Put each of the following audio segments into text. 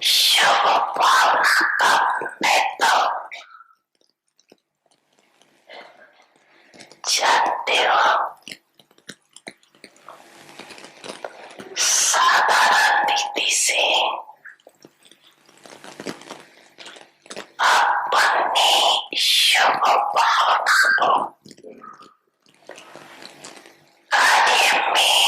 शुभ भावना का महत्व जानते हो। साधारण रीति से अपनी शुभ भावना को कार्य में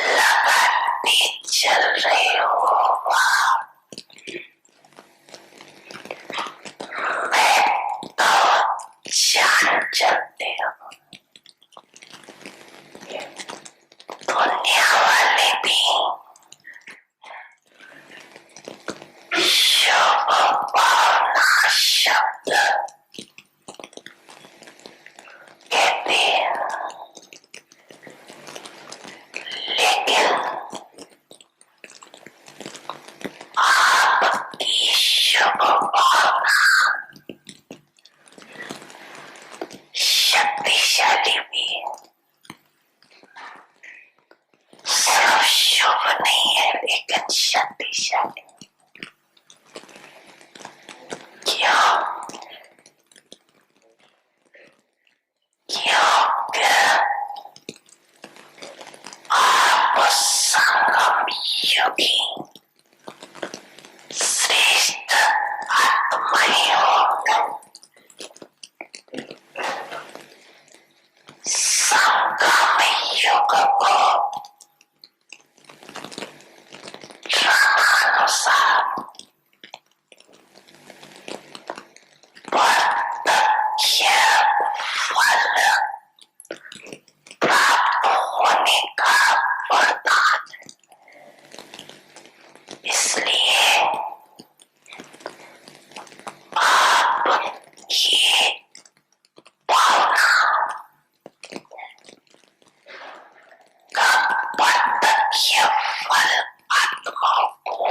लगाते चल रहे हो। मैं तो जान चलते हो, दुनिया वाले भी शुभ भावना शब्द कहते हैं, लेकिन आपकी शुभ भावना शक्तिशाली भी है। सिर्फ शुभ नहीं है लेकिन शक्तिशाली। क्यों? क्योंकि आप संगम योगी श्रेष्ठ आत्माएं हो। संगम योग को क्रमानुसार प्रत्यक्ष फल प्राप्त होने का वरदान। इसलिए आपकी भावना का प्रत्यक्ष फल आत्माओं को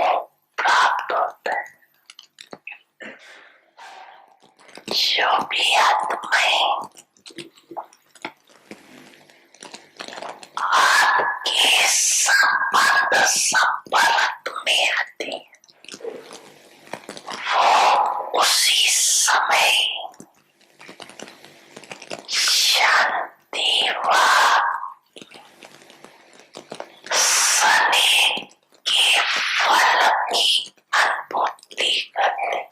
प्राप्त होता है। जो भी आत्माएं आपके संपर्क में आती हैं, वो उसी समय शांति व स्नेह के फल की अनुभूति करते हैं।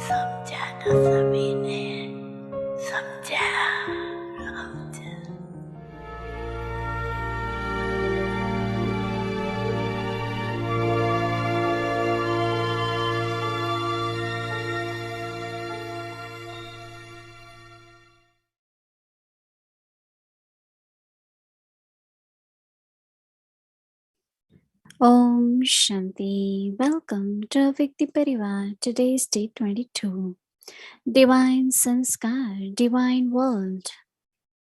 समझाना सभी ने समझा। Om Shanti. Welcome to Vikti Parivar. Today is day 22. Divine Sanskar, Divine World.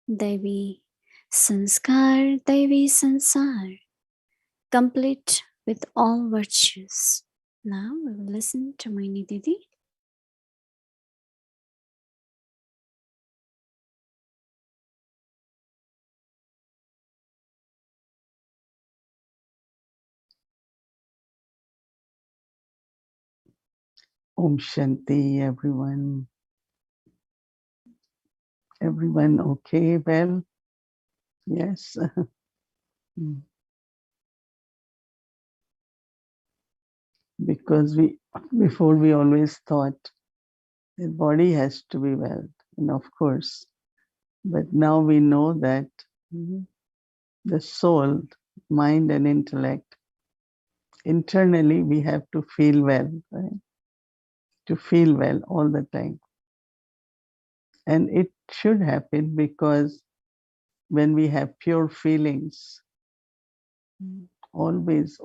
Devi Sanskar, Devi Sansar. Complete with all virtues. Now we will listen to Mohini Didi. Om Shanti, everyone. Everyone okay? Well, yes. Because before we always thought the body has to be well, and of course, but now we know that the soul, mind and intellect, internally we have to feel well, right? To feel well all the time. And it should happen because when we have pure feelings, always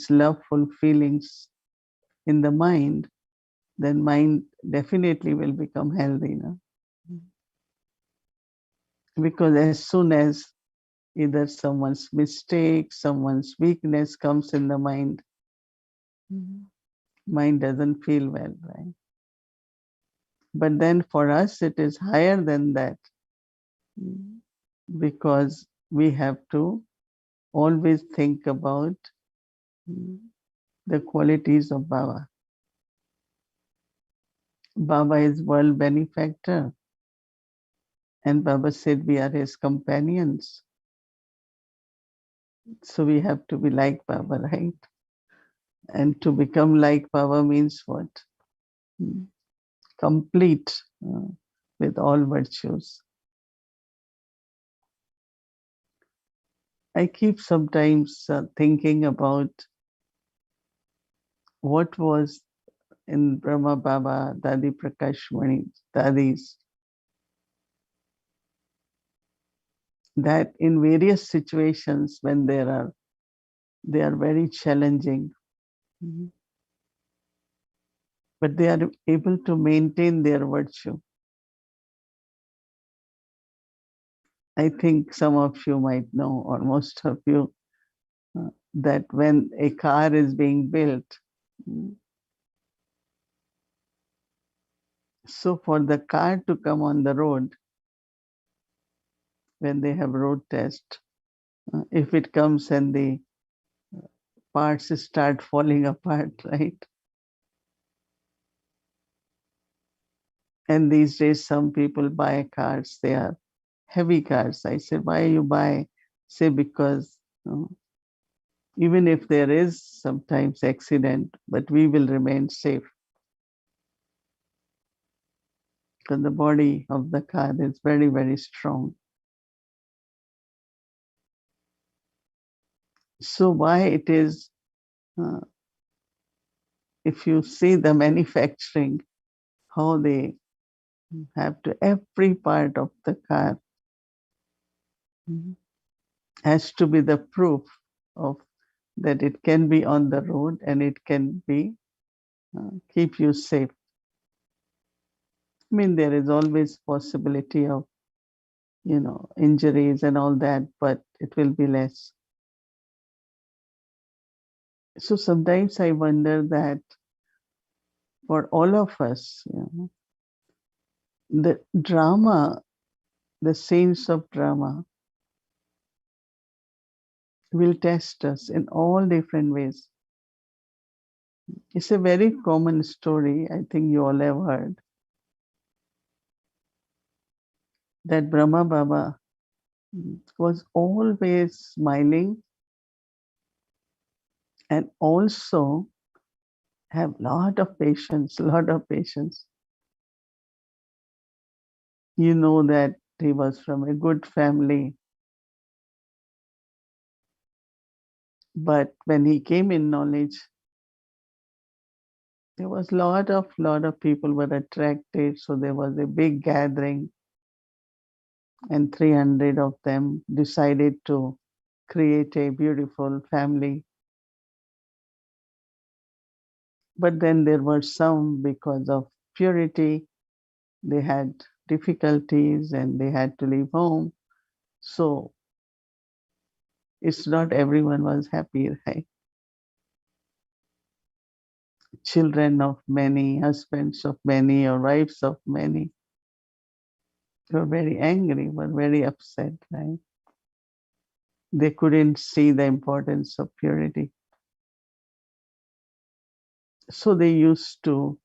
loveful feelings in the mind, then mind definitely will become healthy. No? Because as soon as Either someone's mistake, someone's weakness comes in the mind. Mind doesn't feel well, right? But then for us, it is higher than that, because we have to always think about the qualities of Baba. Baba is world benefactor, and Baba said we are his companions. So we have to be like Baba, right? And to become like Baba means what? Complete with all virtues. I keep sometimes thinking about what was in Brahma Baba, Dadi Prakash Mani, Dadis, that in various situations when they are very challenging, but they are able to maintain their virtue. I think some of you might know, or most of you, that when a car is being built, so for the car to come on the road, when they have road test, if it comes and the parts start falling apart, right? And these days, some people buy cars, they are heavy cars. I said, why you buy? Say, because even if there is sometimes accident, but we will remain safe. Because the body of the car is very, very strong. So why it is, if you see the manufacturing, how they have to, every part of the car has to be the proof of that it can be on the road and it can be keep you safe. I mean, there is always possibility of, injuries and all that, but it will be less. So sometimes I wonder that for all of us, the drama, the saints of drama will test us in all different ways. It's a very common story. I think you all have heard that Brahma Baba was always smiling and also have lot of patience, lot of patience. You know that he was from a good family. But when he came in knowledge, there was lot of people were attracted. So there was a big gathering, and 300 of them decided to create a beautiful family. But then there were some, because of purity, they had difficulties and they had to leave home. So it's not everyone was happy, right? Children of many, husbands of many, or wives of many were very angry, were very upset, right? They couldn't see the importance of purity. So they used to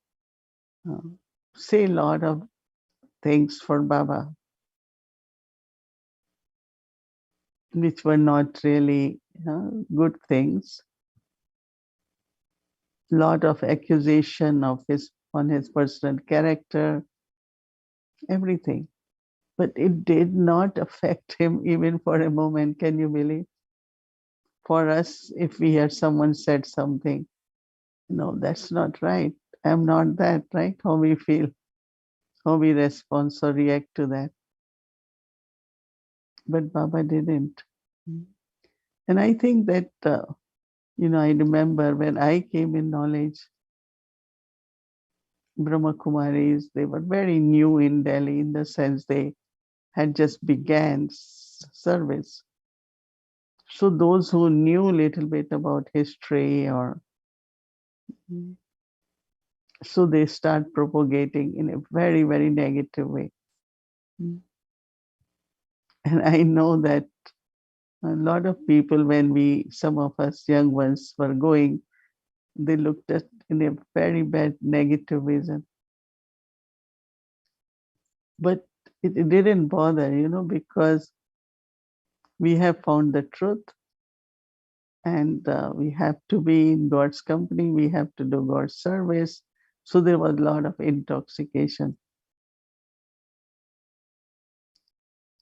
say a lot of things for Baba, which were not really good things. Lot of accusation of on his personal character, everything. But it did not affect him even for a moment. Can you believe? For us, if we hear someone said something, no, that's not right. I'm not that, right? How we feel, how we respond or react to that. But Baba didn't. And I think that, I remember when I came in knowledge, Brahma Kumaris, they were very new in Delhi in the sense they had just began service. So those who knew a little bit about history or so they start propagating in a very, very negative way. And I know that a lot of people, when some of us young ones were going, they looked at in a very bad negative vision. But it didn't bother, because we have found the truth, and we have to be in God's company. We have to do God's service. So there was a lot of intoxication.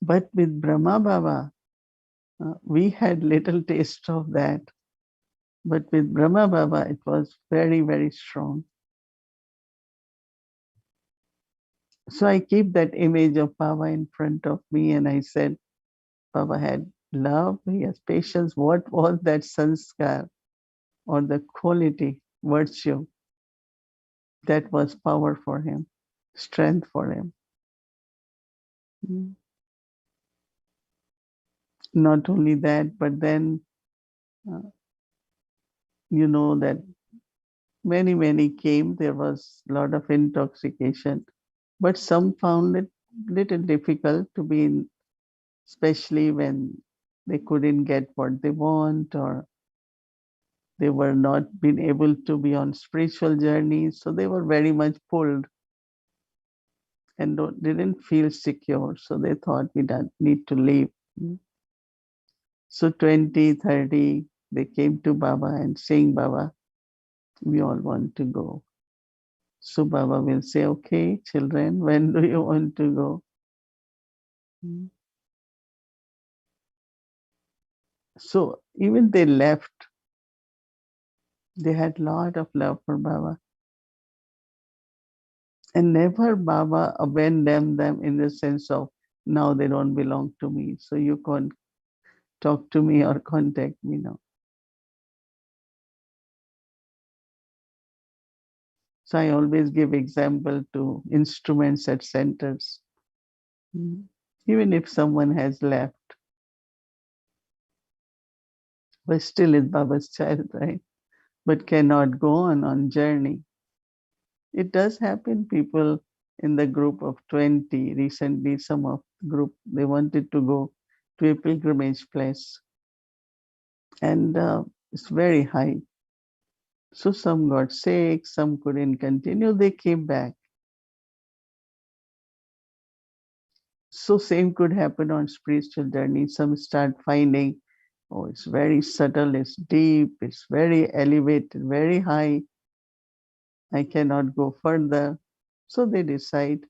But with Brahma Baba, we had little taste of that. But with Brahma Baba, it was very, very strong. So I keep that image of Baba in front of me, and I said, Baba had love, he has patience. What was that sanskar or the quality, virtue that was power for him, strength for him? Not only that, but then, uh, that many, many came. There was a lot of intoxication, but some found it little difficult to be in, especially when they couldn't get what they want, or they were not been able to be on spiritual journeys. So they were very much pulled and didn't feel secure. So they thought we don't need to leave. So 20, 30, they came to Baba and saying, Baba, we all want to go. So Baba will say, okay, children, when do you want to go? So even they left, they had lot of love for Baba. And never Baba abandoned them in the sense of, now they don't belong to me, so you can't talk to me or contact me now. So I always give example to instruments at centers. Even if someone has left, but still is Baba's child, right? But cannot go on journey. It does happen. People in the group of 20, recently some of the group, they wanted to go to a pilgrimage place. And it's very high. So some got sick, some couldn't continue, they came back. So same could happen on spiritual journey. Some start finding, oh, it's very subtle, it's deep, it's very elevated, very high. I cannot go further. So they decide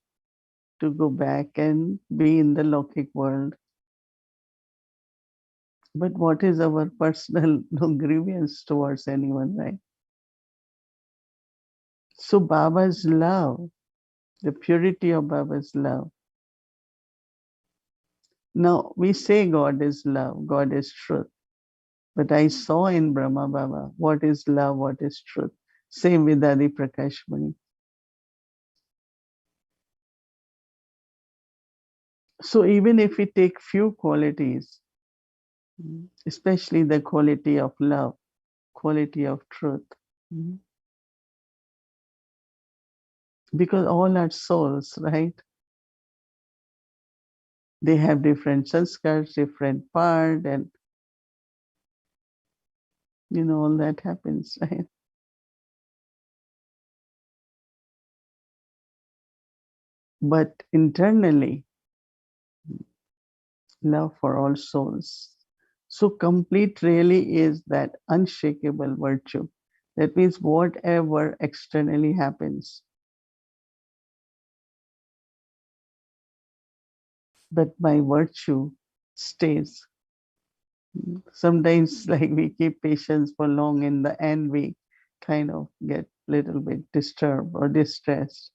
to go back and be in the Lokik world. But what is our personal grievance towards anyone, right? So Baba's love, the purity of Baba's love. Now we say God is love, God is truth. But I saw in Brahma Baba what is love, what is truth. Same with Adi Prakash Mani. So even if we take few qualities, especially the quality of love, quality of truth, because all are souls, right? They have different sanskars, different part, and all that happens, right? But internally, love for all souls. So complete really is that unshakable virtue. That means whatever externally happens, but my virtue stays. Sometimes like we keep patience for long, in the end we kind of get a little bit disturbed or distressed.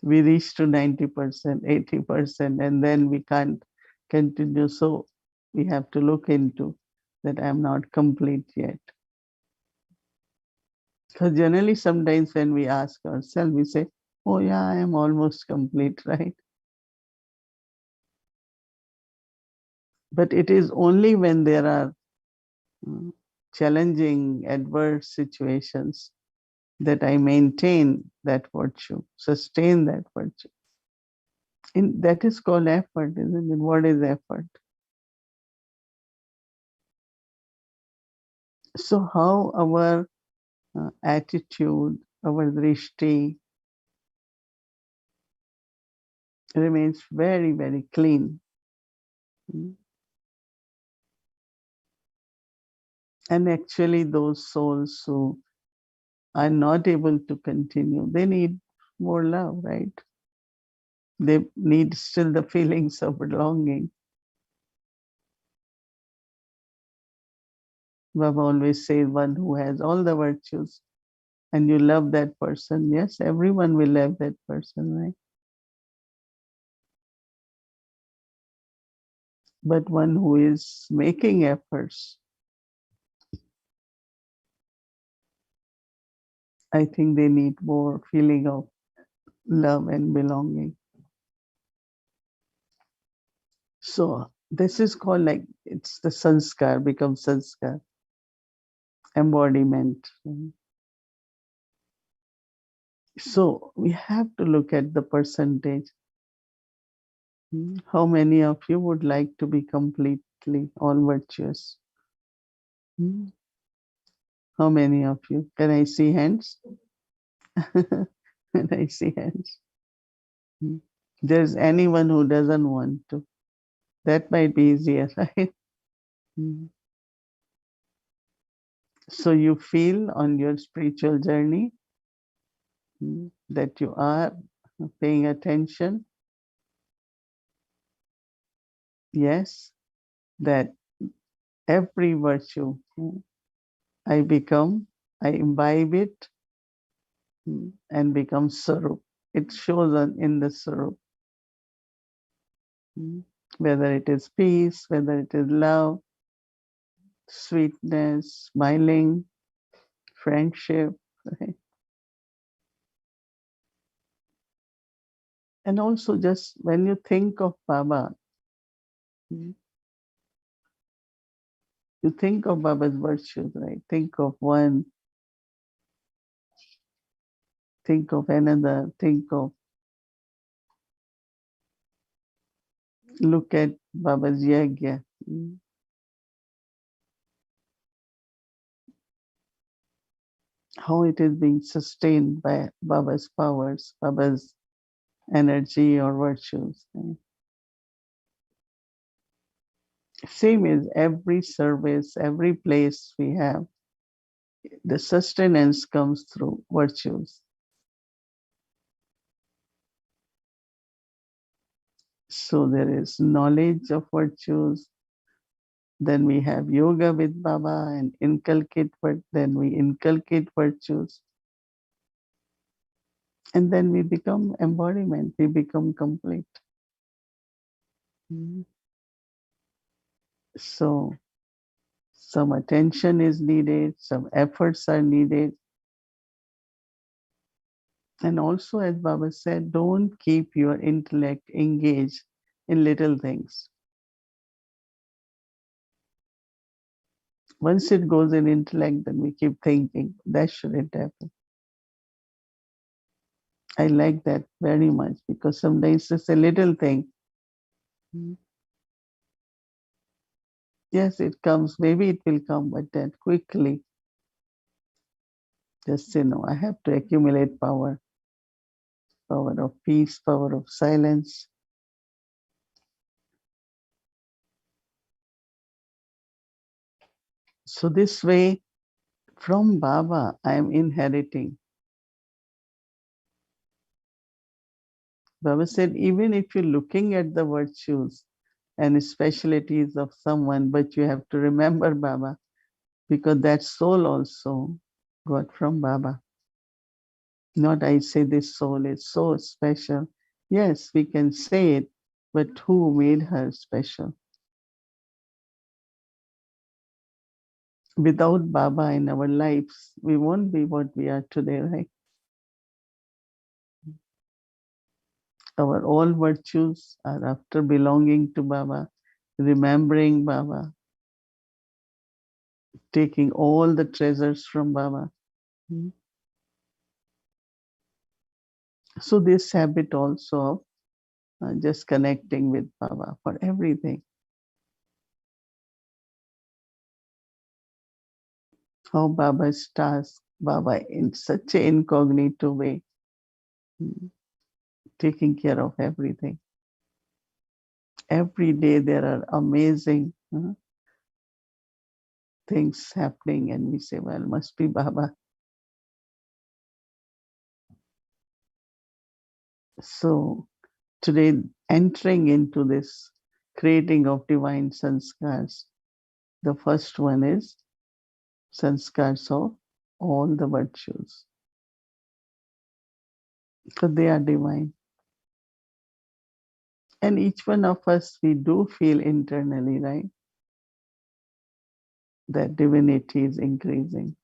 We reach to 90%, 80%, and then we can't continue. So we have to look into that I'm not complete yet. Because generally sometimes when we ask ourselves, we say, oh yeah, I am almost complete, right? But it is only when there are challenging, adverse situations that I maintain that virtue, sustain that virtue. And that is called effort, isn't it? What is effort? So how our attitude, our drishti remains very, very clean. And actually those souls who are not able to continue, they need more love, right? They need still the feelings of belonging. Baba always says one who has all the virtues and you love that person. Yes, everyone will love that person, right? But one who is making efforts, I think they need more feeling of love and belonging. So this is called, like, it's the sanskar, becomes sanskar, embodiment. So we have to look at the percentage. How many of you would like to be completely all virtuous? How many of you? Can I see hands? Can I see hands? There's anyone who doesn't want to. That might be easier, right? So you feel on your spiritual journey that you are paying attention. Yes, that every virtue I become, I imbibe it and become Sarup. It shows in the Sarup. Whether it is peace, whether it is love, sweetness, smiling, friendship. Right? And also just when you think of Baba, you think of Baba's virtues, right? Think of one, think of another, look at Baba's yagya. How it is being sustained by Baba's powers, Baba's energy or virtues. Same as every service, every place we have, the sustenance comes through virtues. So there is knowledge of virtues, then we have yoga with Baba and then we inculcate virtues. And then we become embodiment, we become complete. So some attention is needed, some efforts are needed. And also, as Baba said, don't keep your intellect engaged in little things. Once it goes in intellect, then we keep thinking, that shouldn't happen. I like that very much because sometimes it's a little thing. Yes, it comes, maybe it will come, but then quickly, just say, no, I have to accumulate power of peace, power of silence. So this way, from Baba, I am inheriting. Baba said, even if you're looking at the virtues and specialties of someone, but you have to remember Baba, because that soul also got from Baba. Not I say this soul is so special. Yes, we can say it, but who made her special? Without Baba in our lives, we won't be what we are today, right? Our all virtues are after belonging to Baba. remembering Baba, taking all the treasures from Baba. So this habit also of just connecting with Baba for everything. How Baba's task, Baba in such an incognito way, taking care of everything. Every day there are amazing things happening, and we say, well, must be Baba. So today, entering into this creating of divine sanskars, the first one is sanskars of all the virtues. So they are divine. And each one of us, we do feel internally, right, that divinity is increasing.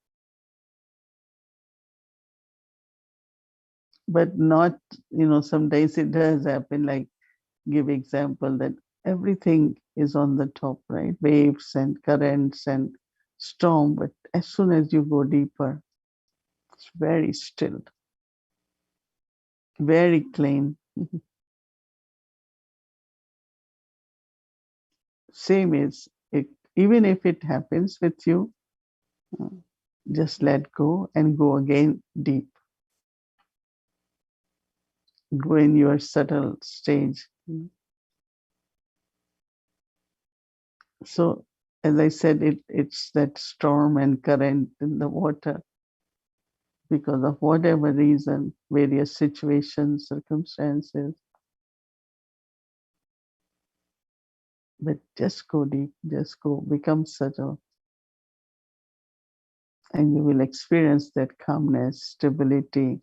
But not, sometimes it does happen, like give example that everything is on the top, right? Waves and currents and storm. But as soon as you go deeper, it's very still, very clean. Same is, even if it happens with you, uh, just let go and go again deep. Go in your subtle stage. So, as I said, it's that storm and current in the water because of whatever reason, various situations, circumstances. But just go deep, just go, become subtle, and you will experience that calmness, stability,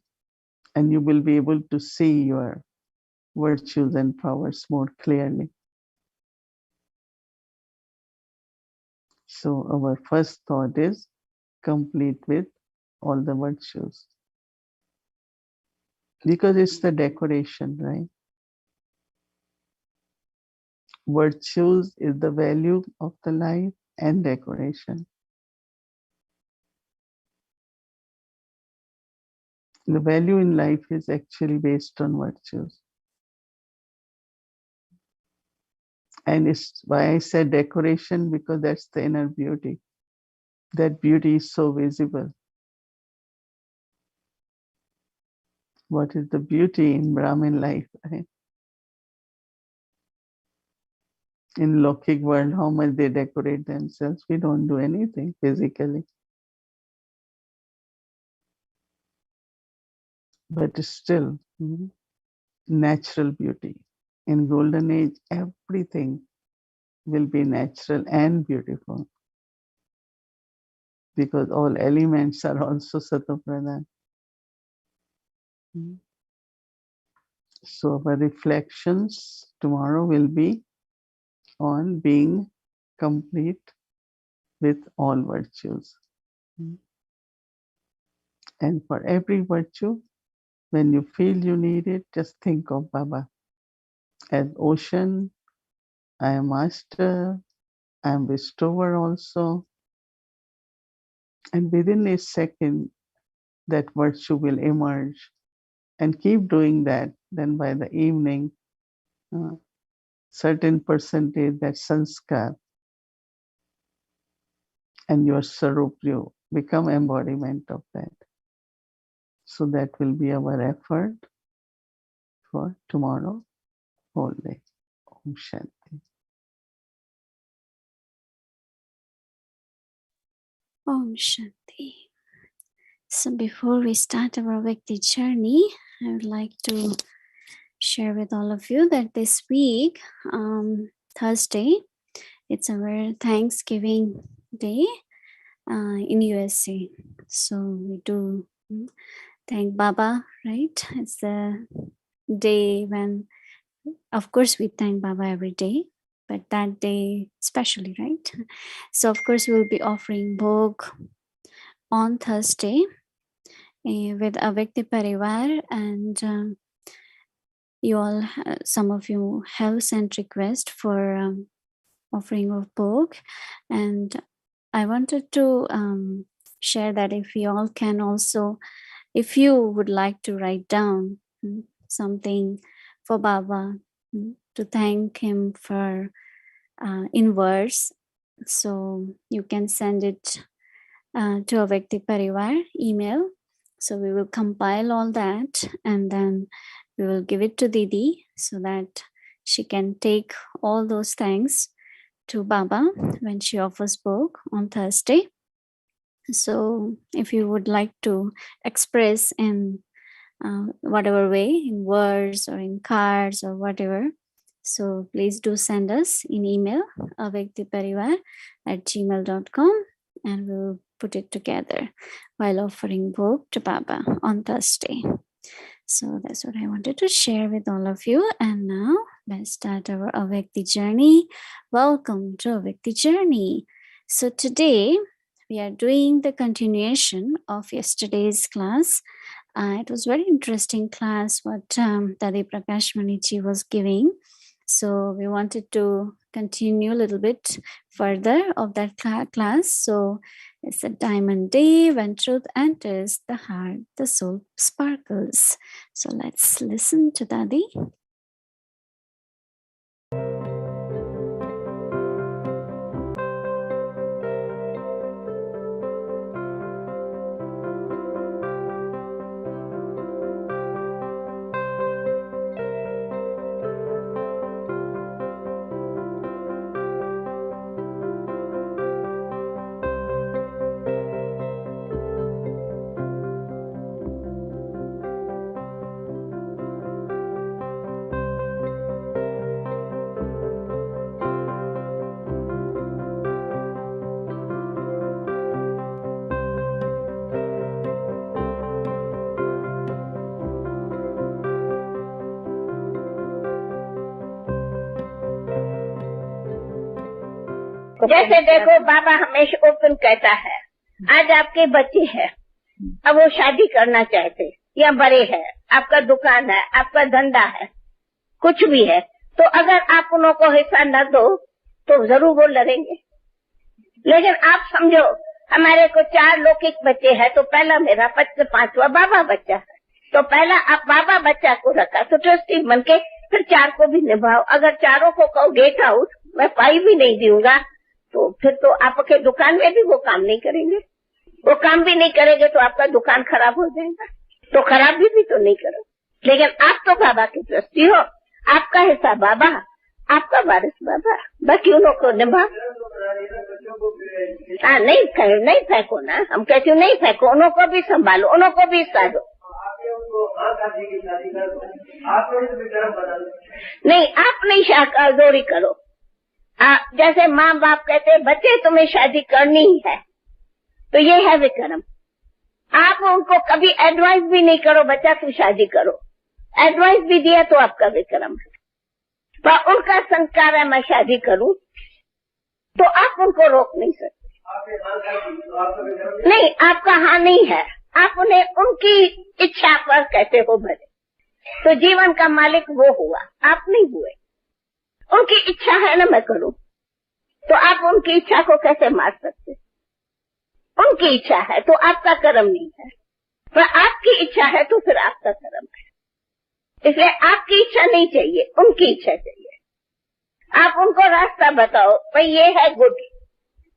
and you will be able to see your virtues and powers more clearly. So, our first thought is complete with all the virtues. Because it's the decoration, right? Virtues is the value of the life and decoration. The value in life is actually based on virtues. And it's why I said decoration, because that's the inner beauty. That beauty is so visible. What is the beauty in Brahmin life? Right? In Lokik world, how much they decorate themselves. We don't do anything physically. But still, natural beauty. In golden age, everything will be natural and beautiful because all elements are also Satopradhan. So our reflections tomorrow will be on being complete with all virtues. And for every virtue, when you feel you need it, just think of Baba as ocean. I am master, I am bestower also. And within a second, that virtue will emerge. And keep doing that. Then by the evening, certain percentage, that sanskar, and your sarup, you become embodiment of that. So that will be our effort for tomorrow whole day. Om Shanti. Om Shanti. So before we start our Vikti journey, I would like to share with all of you that this week, Thursday, it's our Thanksgiving Day in USA. So we do thank Baba, right? It's the day when, of course, we thank Baba every day, but that day especially, right? So of course we'll be offering bhog on Thursday with Avyakti Parivar, and you all, some of you have sent request for offering of book, and I wanted to share that if we all can also, if you would like to write down something for Baba, to thank him for in words, so you can send it to a Vyakti Parivar email. So we will compile all that and then we will give it to Didi so that she can take all those thanks to Baba when she offers book on Thursday. So if you would like to express in whatever way, in words or in cards or whatever, so please do send us in email avyaktiparivar@gmail.com and we'll put it together while offering book to Baba on Thursday. So that's what I wanted to share with all of you. And now let's start our Avyakti journey. Welcome to Avyakti journey. So today we are doing the continuation of yesterday's class. It was very interesting class what Dadi Prakash Maniji was giving. So we wanted to continue a little bit further of that class. So it's a diamond day when truth enters the heart, the soul sparkles. So let's listen to Dadi. जैसे देखो बाबा हमेशा open कहता है, आज आपके बच्चे हैं, अब वो शादी करना चाहते या बड़े हैं, आपका दुकान है, आपका धंधा है, कुछ भी है, तो अगर आप उनको हिस्सा न दो तो जरूर वो लड़ेंगे। लेकिन आप समझो हमारे को 4 लौकिक बच्चे हैं, तो पहला मेरा 5वां बाबा बच्चा है, तो पहला आप बाबा बच्चा को रखा तो ट्रस्टी बन के फिर 4 को भी निभाओ। अगर चारों को कहो गेट आउट, मैं पाई भी नहीं दूंगा, तो फिर तो आपके दुकान में भी वो काम नहीं करेंगे। वो काम भी नहीं करेंगे तो आपका दुकान खराब हो जाएगा। तो खराब भी तो नहीं करो। लेकिन आप तो बाबा की ट्रस्टी हो, आपका हिस्सा बाबा, आपका वारिस बाबा, बाकी उन को निभा। नहीं फेंको ना, हम कहते नहीं फेंको, उन को भी संभालो, उन को भी हिस्सा दो। नहीं, आप नहीं शाकादोरी करो। जैसे माँ बाप कहते हैं बच्चे तुम्हें शादी करनी ही है, तो ये है विक्रम। आप उनको कभी एडवाइस भी नहीं करो बच्चा तू शादी करो, एडवाइस भी दिया तो आपका विक्रम है। पर उनका संस्कार है मैं शादी करूं, तो आप उनको रोक नहीं सकते। नहीं, आपका हाँ नहीं है, आप उन्हें उनकी इच्छा पर कहते हो भले, तो जीवन का मालिक वो हुआ, आप नहीं हुए। उनकी इच्छा है ना मैं करूं, तो आप उनकी इच्छा को कैसे मार सकते? उनकी इच्छा है तो आपका कर्म नहीं है, पर आपकी इच्छा है तो फिर आपका कर्म है। इसलिए आपकी इच्छा नहीं चाहिए, उनकी इच्छा चाहिए। आप उनको रास्ता बताओ, भाई ये है गुड,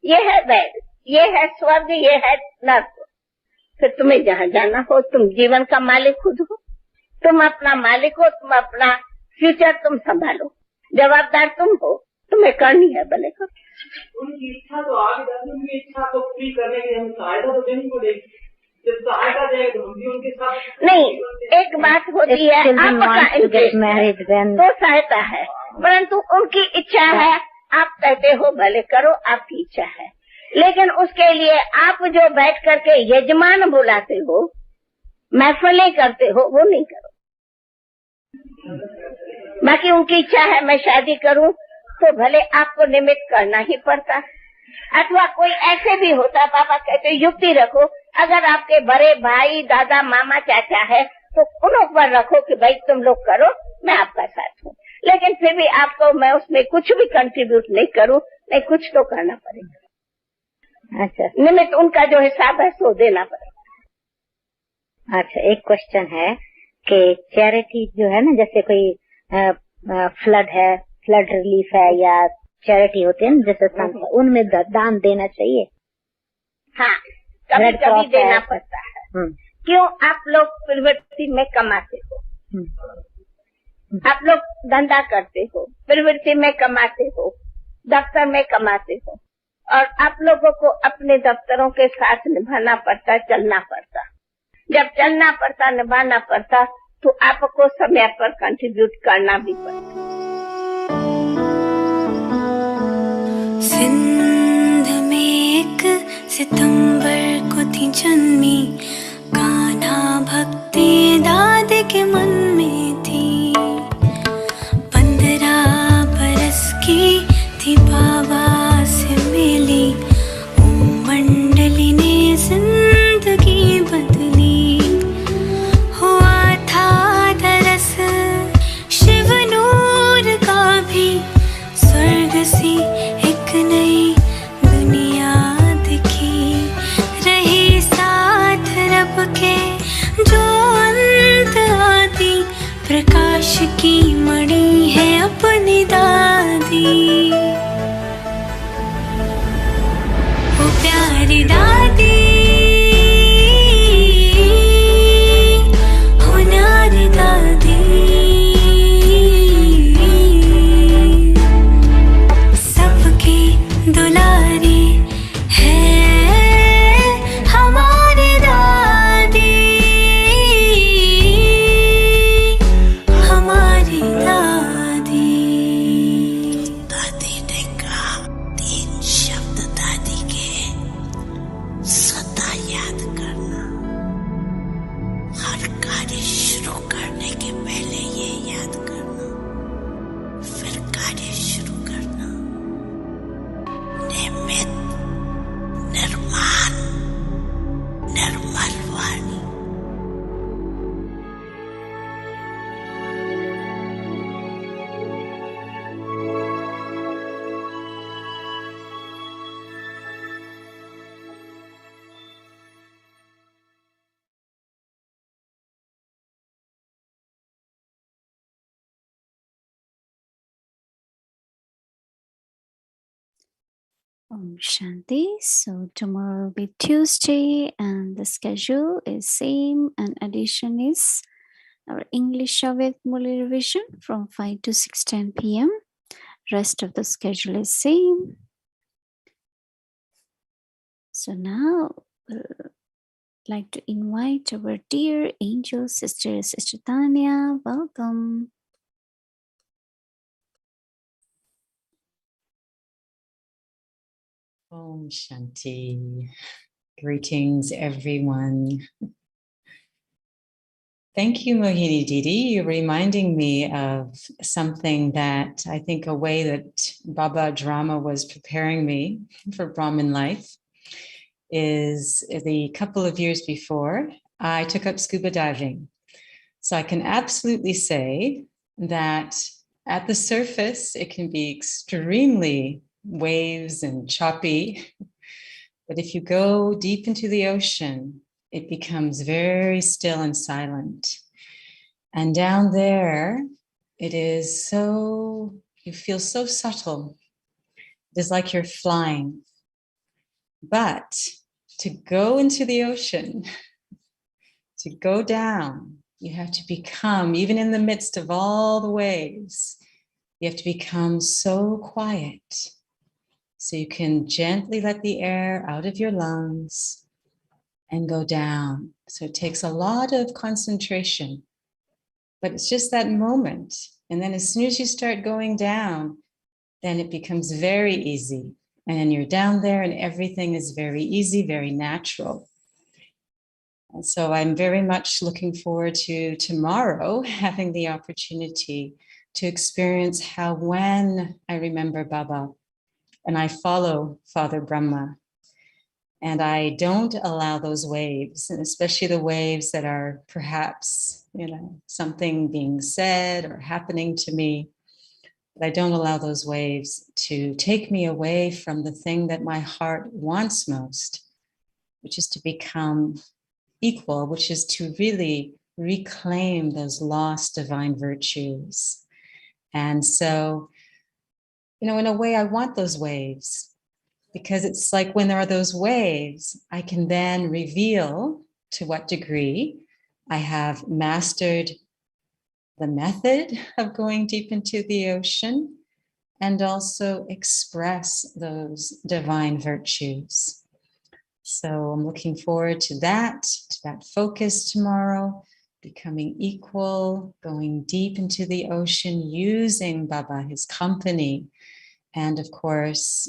ये है बैड, ये है स्वर्ग, ये है नर्क। फिर तुम्हें जहाँ जाना हो, तुम जीवन का मालिक खुद हो, तुम अपना मालिक हो, तुम अपना फ्यूचर तुम संभालो, जवाबदार तुम हो, तुम्हें करनी है भले करो। उनकी इच्छा तो आगे जाती, उनकी इच्छा को पूरी करने के लिए हम सहायता तो देनी पड़ेगी। जब सहायता देंगे तो हम भी उनके साथ। नहीं, एक बात होती है आपका इंटरेस्ट तो सहायता है, परंतु उनकी इच्छा है, आप कहते हो भले करो, आपकी इच्छा है। लेकिन उसके लिए आप जो बैठ करके यजमान बुलाते हो, महफिलें करते हो, वो नहीं करो। बाकी उनकी इच्छा है मैं शादी करूं, तो भले आपको निमित्त करना ही पड़ता। अथवा कोई ऐसे भी होता, पापा कहते युक्ति रखो, अगर आपके बड़े भाई, दादा, मामा, चाचा है, तो उन पर रखो कि भाई तुम लोग करो, मैं आपका साथ हूँ। लेकिन फिर भी आपको मैं उसमें कुछ भी कंट्रीब्यूट नहीं करूं, नहीं कुछ तो करना पड़ेगा। अच्छा, निमित्त उनका जो हिसाब है सो देना पड़ेगा। अच्छा, एक क्वेश्चन है कि चैरिटी जो है ना, जैसे कोई फ्लड है, फ्लड रिलीफ है या चैरिटी होते हैं जैसे संस्कार, उनमें दान देना चाहिए? हाँ, कभी कभी देना पड़ता है। क्यों? आप लोग प्रवृत्ति में कमाते हो, आप लोग धंधा करते हो, प्रवृत्ति में कमाते हो, दफ्तर में कमाते हो, और आप लोगों को अपने दफ्तरों के साथ निभाना पड़ता, चलना पड़ता। जब चलना पड़ता, निभाना पड़ता, तो आपको समय पर कंट्रीब्यूट करना भी पड़ता। सिंध में एक सितंबर को थी जन्मी, कान्हा भक्ति दाद के मन में थी। 15 बरस की थी बाबा से मिली, ओम मंडली ने जिंदगी बदली। हुआ था दरस शिव नूर का भी, स्वर्ग सी एक नई दुनिया दिखी। रही साथ रब के जो अंत आती, प्रकाश की मणि है अपनी दादी। वो प्यारी दादी, होनारी दादी, सबकी दुलारी है हमारी दादी, हमारी दादी। दादी ने कहा 3 शब्द दादी के सदा याद करना। हर कार्य शुरू करने के पहले ये याद करना, फिर कार्य शुरू करना। निमित्त, निर्माण, निर्मल वाणी। Om Shanti. So tomorrow will be Tuesday and the schedule is same, and addition is our English with Muli revision from 5 to 6:10 p.m. Rest of the schedule is same. So now like to invite our dear angel sister, Sister Tanya. Welcome. Om Shanti. Greetings, everyone. Thank you, Mohini Didi. You're reminding me of something that I think a way that Baba Drama was preparing me for Brahmin life is the couple of years before I took up scuba diving. So I can absolutely say that at the surface, it can be extremely waves and choppy. But if you go deep into the ocean, it becomes very still and silent. And down there, it is so, you feel so subtle. It is like you're flying. But to go into the ocean, to go down, you have to become, even in the midst of all the waves, you have to become so quiet. So you can gently let the air out of your lungs and go down. So it takes a lot of concentration, but it's just that moment. And then as soon as you start going down, then it becomes very easy. And you're down there and everything is very easy, very natural. And so I'm very much looking forward to tomorrow having the opportunity to experience how when I remember Baba and I follow Father Brahma and I don't allow those waves, and especially the waves that are perhaps, something being said or happening to me, But I don't allow those waves to take me away from the thing that my heart wants most, which is to become equal, which is to really reclaim those lost divine virtues. And so, in a way, I want those waves, because it's like when there are those waves, I can then reveal to what degree I have mastered the method of going deep into the ocean, and also express those divine virtues. So I'm looking forward to that focus tomorrow, becoming equal, going deep into the ocean, using Baba, his company, and of course,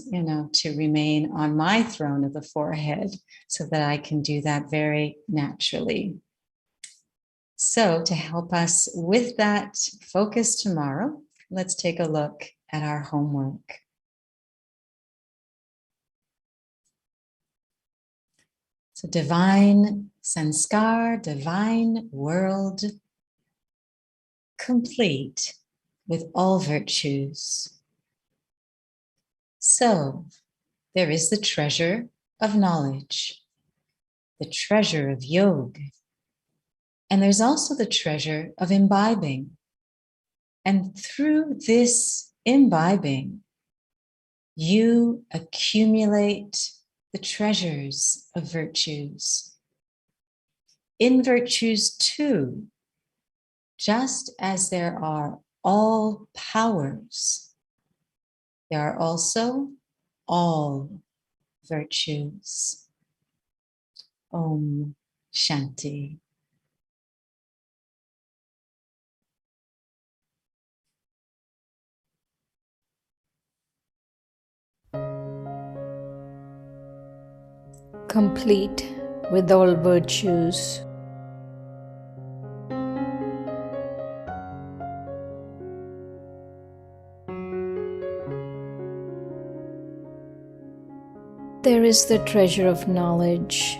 to remain on my throne of the forehead so that I can do that very naturally. So to help us with that focus tomorrow, let's take a look at our homework. So divine Sanskar, divine world, complete with all virtues. So there is the treasure of knowledge, the treasure of yoga, and there's also the treasure of imbibing. And through this imbibing, you accumulate the treasures of virtues. In virtues too, just as there are all powers, there are also all virtues. Om Shanti. Complete with all virtues. There is the treasure of knowledge,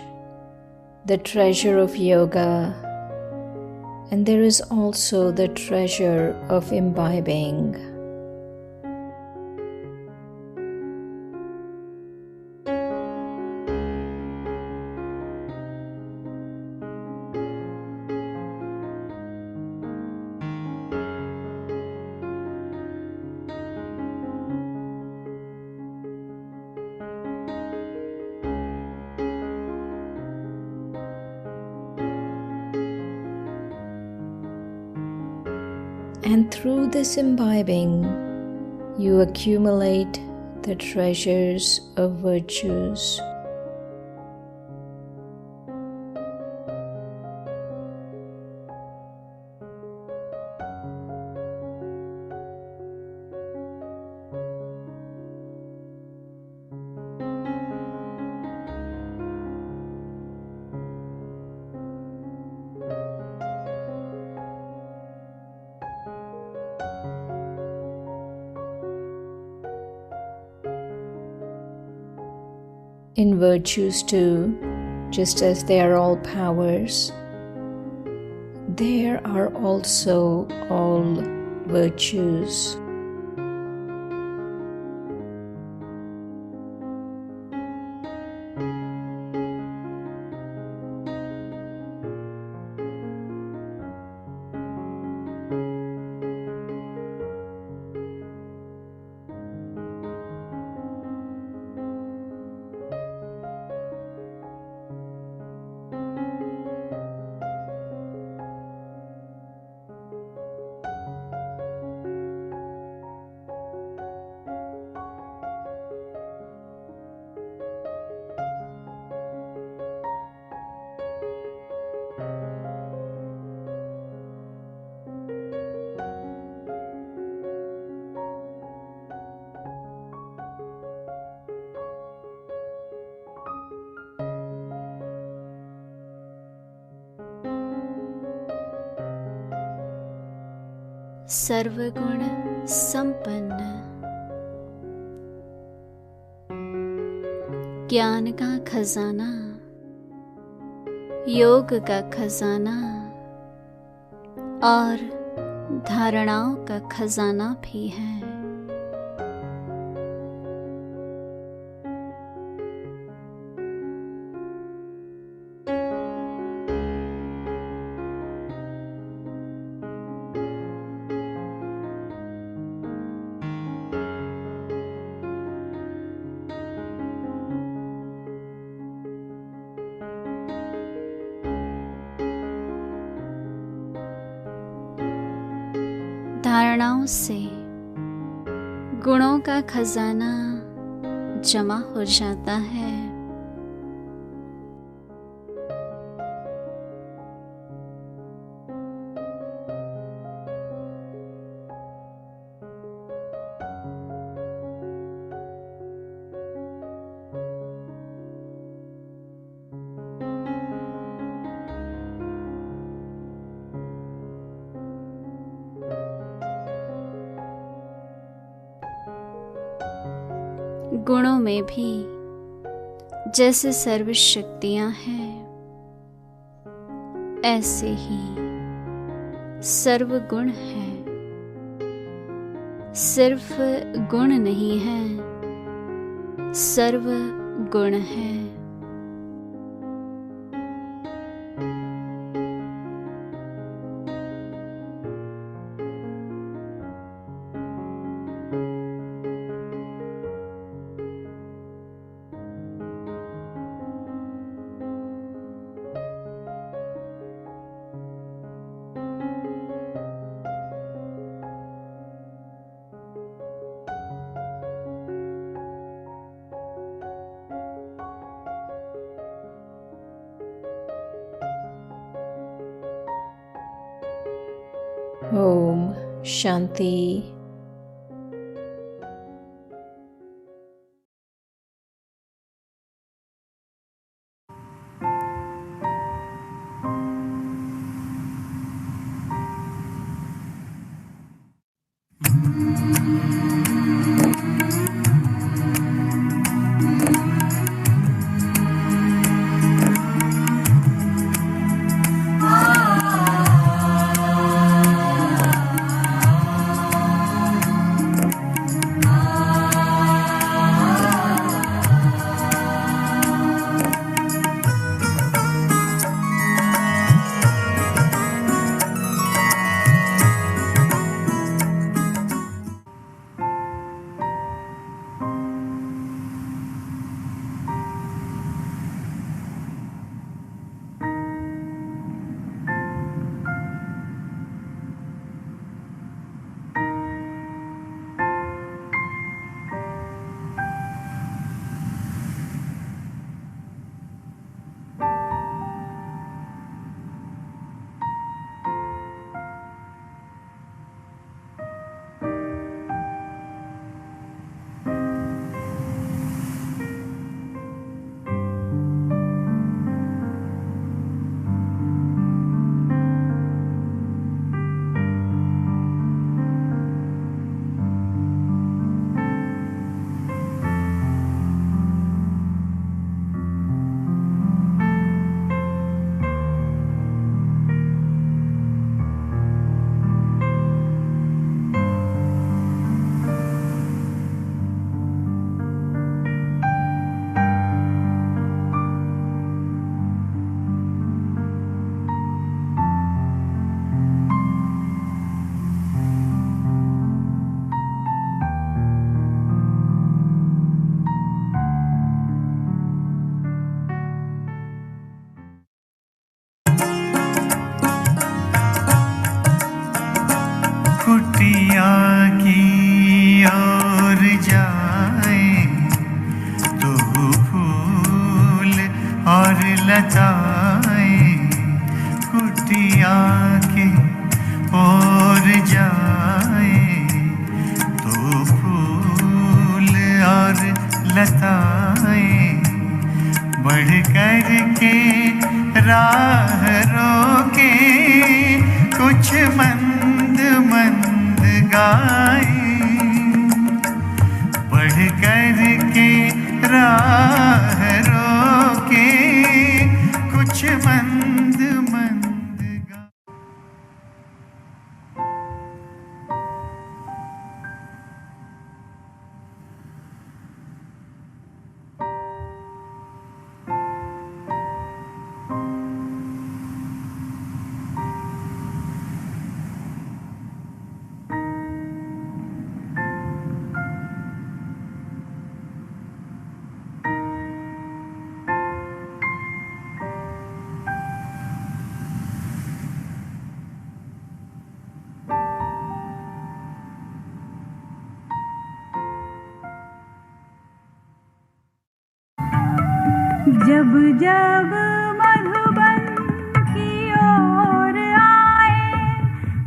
the treasure of yoga, and there is also the treasure of imbibing. And through this imbibing, you accumulate the treasures of virtues. In virtues too, just as they are all powers, there are also all virtues. सर्वगुण संपन्न, ज्ञान का खजाना, योग का खजाना और धारणाओं का खजाना भी है। भावनाओं से गुणों का खजाना जमा हो जाता है। गुणों में भी जैसे सर्व शक्तियां हैं, ऐसे ही सर्व गुण हैं। सिर्फ गुण नहीं है, सर्व गुण है। ओम शांति। कुटिया की ओर जाए तो फूल और लताएं, कुटिया की ओर जाए तो फूल और लताएं, बढ़ कर के राह रोके कुछ मंद मंद गाए, बढ़ कर के राह रोके कुछ मंद मंद गाए। जब मधुबन की ओर आए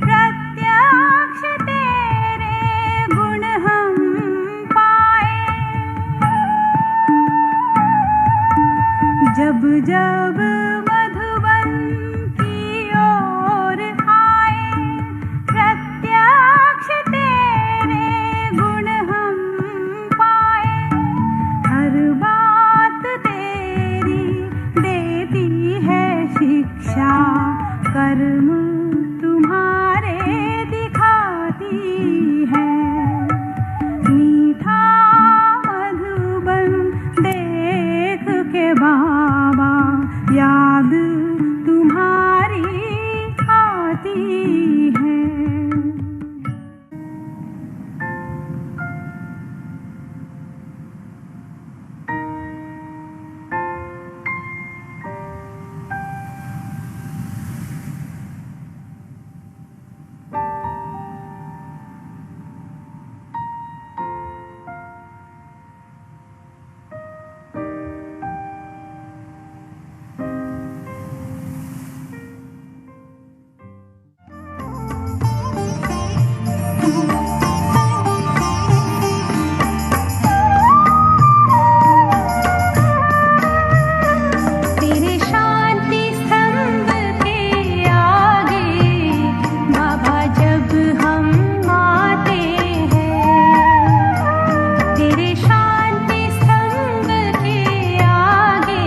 प्रत्यक्ष तेरे गुण हम पाए। जब जब मधुबन की ओर आए प्रत्यक्ष तेरे गुण हम पाए। हर बात तेरी देती है शिक्षा, कर्म तुम्हारे दिखाती है। मीठा मधुबन देख के बाबा याद तुम्हारी आती है। तेरे शांति स्तंभ के आगे बाबा जब हम आते हैं। तेरे शांति स्तंभ के आगे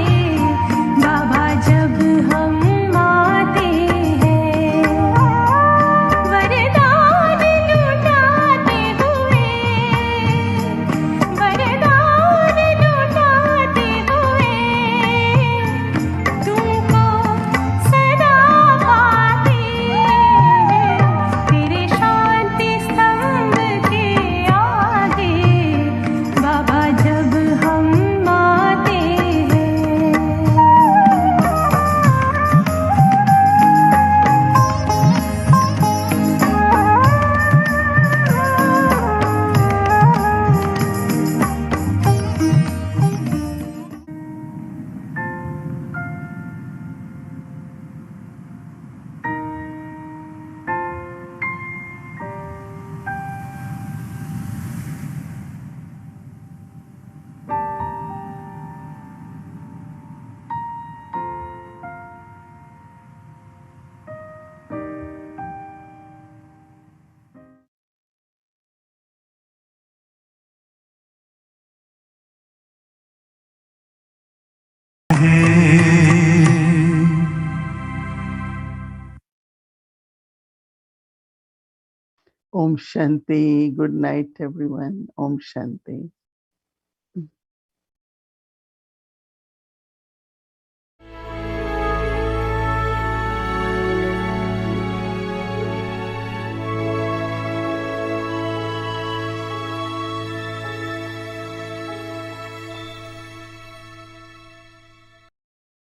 बाबा जब हम आते हैं। वरदान लुटाते हुए तुमको सदा पाते हैं। तेरे शांति स्तंभ के आगे बाबा जब हम आते हैं। Om Shanti. Good night, everyone. Om Shanti.